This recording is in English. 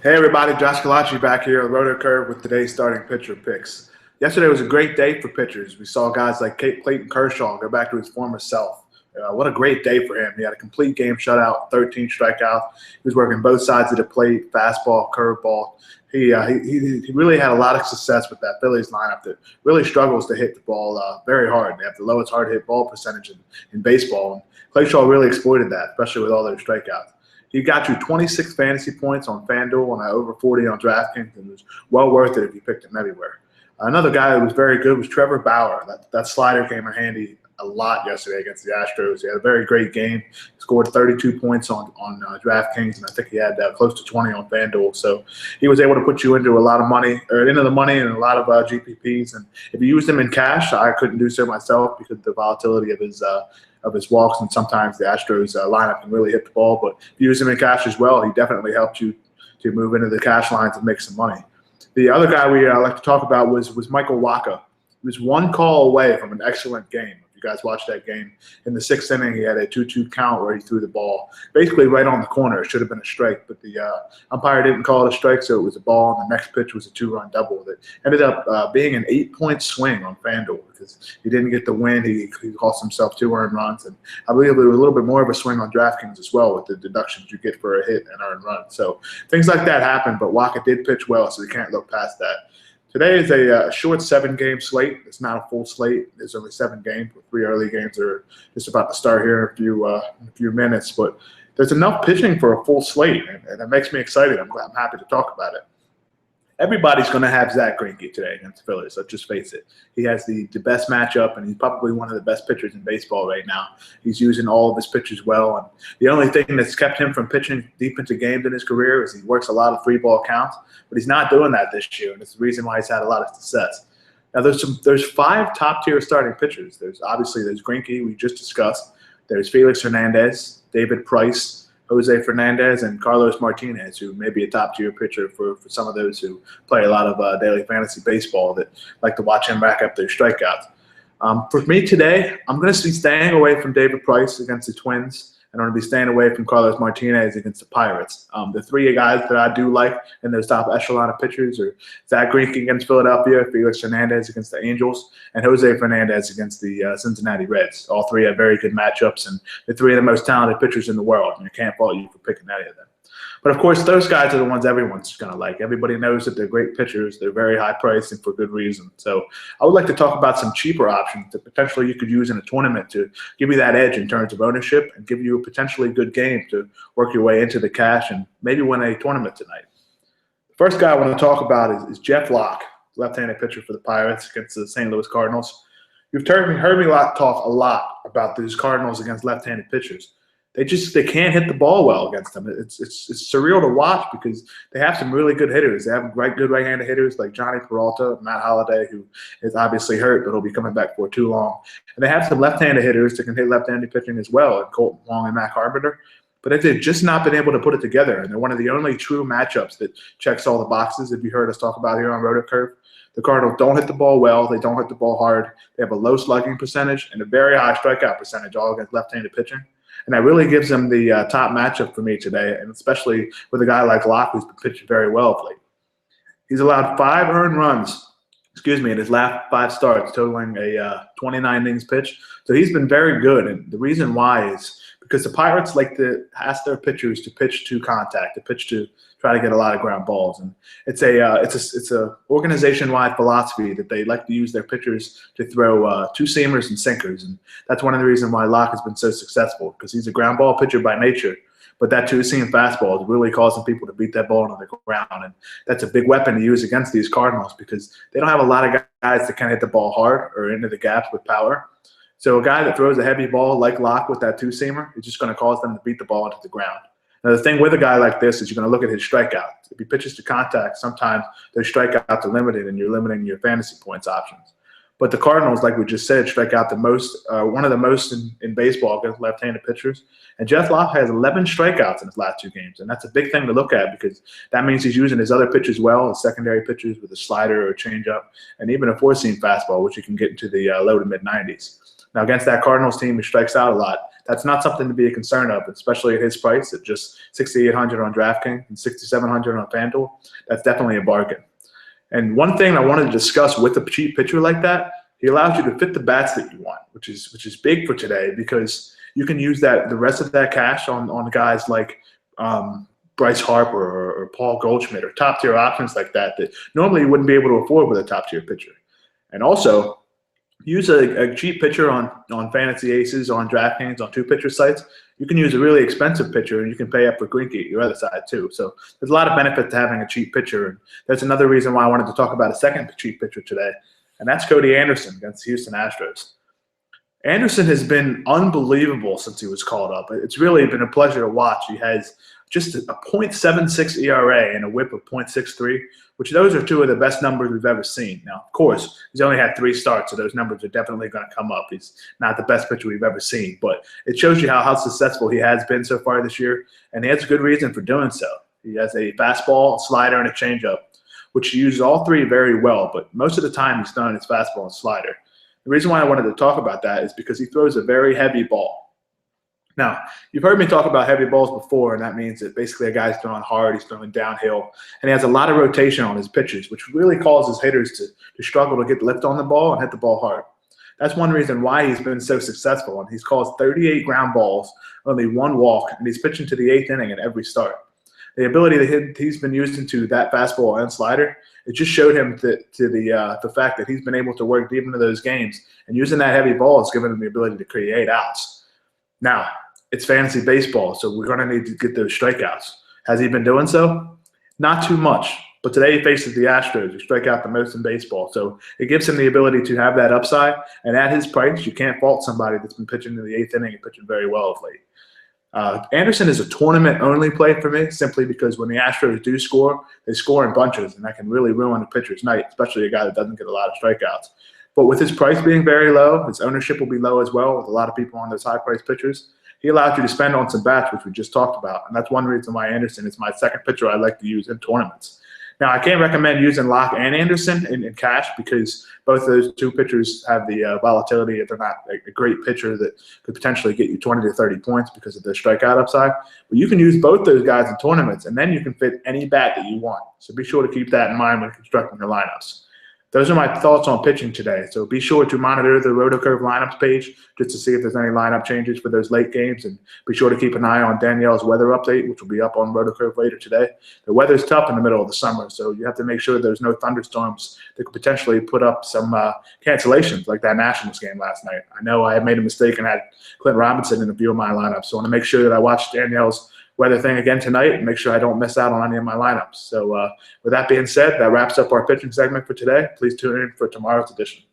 Hey everybody, Josh Collacchi back here on RotoCurve with today's starting pitcher picks. Yesterday was a great day for pitchers. We saw guys like Clayton Kershaw go back to his former self. What a great day for him. He had a complete game shutout, 13 strikeouts. He was working both sides of the plate, fastball, curveball. He really had a lot of success with that Phillies lineup that really struggles to hit the ball very hard. They have the lowest hard hit ball percentage in baseball. And Kershaw really exploited that, especially with all those strikeouts. He got you 26 fantasy points on FanDuel and over 40 on DraftKings, and it was well worth it if you picked him everywhere. Another guy that was very good was Trevor Bauer. That slider came in handy a lot yesterday against the Astros. He had a very great game. He scored 32 points on DraftKings, and I think he had close to 20 on FanDuel. So he was able to put you into a lot of money, or into the money, and a lot of GPPs. And if you used him in cash, I couldn't do so myself because of the volatility of his walks, and sometimes the Astros lineup can really hit the ball. But if you use him in cash as well, he definitely helped you to move into the cash lines and make some money. The other guy we like to talk about was Michael Wacha. He was one call away from an excellent game. If you guys watched that game, in the sixth inning, he had a 2-2 count where he threw the ball basically right on the corner. It should have been a strike, but the umpire didn't call it a strike, so it was a ball, and the next pitch was a two-run double that ended up being an 8-point swing on FanDuel because he didn't get the win. He cost himself 2 earned runs, and I believe there was a little bit more of a swing on DraftKings as well with the deductions you get for a hit and earned run. So things like that happen, but Wacha did pitch well, so we can't look past that. Today is a short 7-game slate. It's not a full slate. There's only 7 games. 3 early games are just about to start here in a few minutes. But there's enough pitching for a full slate, and it makes me excited. I'm happy to talk about it. Everybody's going to have Zach Greinke today against the Phillies. Let's just face it. He has the best matchup, and he's probably one of the best pitchers in baseball right now. He's using all of his pitches well, and the only thing that's kept him from pitching deep into games in his career is he works a lot of free ball counts, but he's not doing that this year, and it's the reason why he's had a lot of success. Now, there's 5 top-tier starting pitchers. There's Greinke, we just discussed. There's Felix Hernandez, David Price, Jose Fernandez, and Carlos Martinez, who may be a top-tier pitcher for some of those who play a lot of daily fantasy baseball that like to watch him rack up their strikeouts. For me today, I'm going to be staying away from David Price against the Twins, and I'm going to be staying away from Carlos Martinez against the Pirates. The 3 guys that I do like in those top echelon of pitchers are Zach Greinke against Philadelphia, Felix Hernandez against the Angels, and Jose Fernandez against the Cincinnati Reds. All 3 have very good matchups, and they're 3 of the most talented pitchers in the world, and I can't fault you for picking any of them. But, of course, those guys are the ones everyone's going to like. Everybody knows that they're great pitchers. They're very high priced and for good reason. So I would like to talk about some cheaper options that potentially you could use in a tournament to give you that edge in terms of ownership and give you a potentially good game to work your way into the cash and maybe win a tournament tonight. The first guy I want to talk about is Jeff Locke, left-handed pitcher for the Pirates against the St. Louis Cardinals. You've heard me talk a lot about these Cardinals against left-handed pitchers. They can't hit the ball well against them. It's surreal to watch because they have some really good hitters. They have good right-handed hitters like Johnny Peralta, Matt Holliday, who is obviously hurt, but he'll be coming back for too long. And they have some left-handed hitters that can hit left-handed pitching as well, like Colton Wong and Matt Carpenter. But they've just not been able to put it together, and they're one of the only true matchups that checks all the boxes, if you heard us talk about here on RotoCurve. The Cardinals don't hit the ball well. They don't hit the ball hard. They have a low slugging percentage and a very high strikeout percentage, all against left-handed pitching. And that really gives them the top matchup for me today, and especially with a guy like Locke, who's been pitching very well of late. He's allowed 5 earned runs, in his last 5 starts, totaling a 29 innings pitch. So he's been very good, and the reason why is because the Pirates like to ask their pitchers to pitch to contact, to pitch to try to get a lot of ground balls, and it's a organization-wide philosophy that they like to use their pitchers to throw 2-seamers and sinkers, and that's one of the reasons why Locke has been so successful because he's a ground ball pitcher by nature. But that 2-seam fastball is really causing people to beat that ball into the ground, and that's a big weapon to use against these Cardinals because they don't have a lot of guys that can hit the ball hard or into the gaps with power. So a guy that throws a heavy ball like Locke with that 2-seamer is just going to cause them to beat the ball into the ground. Now, the thing with a guy like this is you're going to look at his strikeouts. If he pitches to contact, sometimes those strikeouts are limited, and you're limiting your fantasy points options. But the Cardinals, like we just said, strike out the most, one of the most in baseball against left-handed pitchers. And Jeff Locke has 11 strikeouts in his last 2 games, and that's a big thing to look at because that means he's using his other pitches well, his secondary pitches with a slider or a changeup, and even a 4-seam fastball, which you can get into the low to mid-90s. Now, against that Cardinals team, he strikes out a lot. that's not something to be a concern of, especially at his price at just $6,800 on DraftKings and $6,700 on FanDuel. That's definitely a bargain. And one thing I wanted to discuss with a cheap pitcher like that, he allows you to fit the bats that you want, which is big for today, because you can use the rest of that cash on guys like Bryce Harper or Paul Goldschmidt or top tier options like that normally you wouldn't be able to afford with a top tier pitcher. And also, use a cheap pitcher on Fantasy Aces, on DraftKings, on two-pitcher sites. You can use a really expensive pitcher, and you can pay up for Greinke at your other side too. So there's a lot of benefit to having a cheap pitcher. And that's another reason why I wanted to talk about a second cheap pitcher today, and that's Cody Anderson against the Houston Astros. Anderson has been unbelievable since he was called up. It's really been a pleasure to watch. He has just a .76 ERA and a whip of .63, which those are two of the best numbers we've ever seen. Now, of course, he's only had 3 starts, so those numbers are definitely going to come up. He's not the best pitcher we've ever seen, but it shows you how successful he has been so far this year, and he has a good reason for doing so. He has a fastball, a slider, and a changeup, which he uses all three very well, but most of the time he's throwing his fastball and slider. The reason why I wanted to talk about that is because he throws a very heavy ball. Now, you've heard me talk about heavy balls before, and that means that basically a guy's throwing hard, he's throwing downhill, and he has a lot of rotation on his pitches, which really causes hitters to struggle to get lift on the ball and hit the ball hard. That's one reason why he's been so successful, and he's caused 38 ground balls, only 1 walk, and he's pitching to the 8th inning in every start. The ability that he's been using to that fastball and slider, it just showed him the fact that he's been able to work deep into those games, and using that heavy ball has given him the ability to create outs. Now, it's fantasy baseball, so we're going to need to get those strikeouts. Has he been doing so? Not too much, but today he faces the Astros, who strike out the most in baseball. So it gives him the ability to have that upside, and at his price, you can't fault somebody that's been pitching in the 8th inning and pitching very well of late. Anderson is a tournament-only play for me, simply because when the Astros do score, they score in bunches, and that can really ruin a pitcher's night, especially a guy that doesn't get a lot of strikeouts. But with his price being very low, his ownership will be low as well with a lot of people on those high-priced pitchers. He allowed you to spend on some bats, which we just talked about, and that's one reason why Anderson is my second pitcher I like to use in tournaments. Now, I can't recommend using Locke and Anderson in cash, because both those two pitchers have the volatility. They're not a great pitcher that could potentially get you 20 to 30 points because of their strikeout upside. But you can use both those guys in tournaments, and then you can fit any bat that you want. So be sure to keep that in mind when constructing your lineups. Those are my thoughts on pitching today. So be sure to monitor the RotoCurve lineups page just to see if there's any lineup changes for those late games. And be sure to keep an eye on Danielle's weather update, which will be up on RotoCurve later today. The weather's tough in the middle of the summer, so you have to make sure there's no thunderstorms that could potentially put up some cancellations like that Nationals game last night. I know I made a mistake and had Clint Robinson in a few of my lineups, so I want to make sure that I watch Danielle's weather thing again tonight and make sure I don't miss out on any of my lineups. So with that being said, that wraps up our pitching segment for today. Please tune in for tomorrow's edition.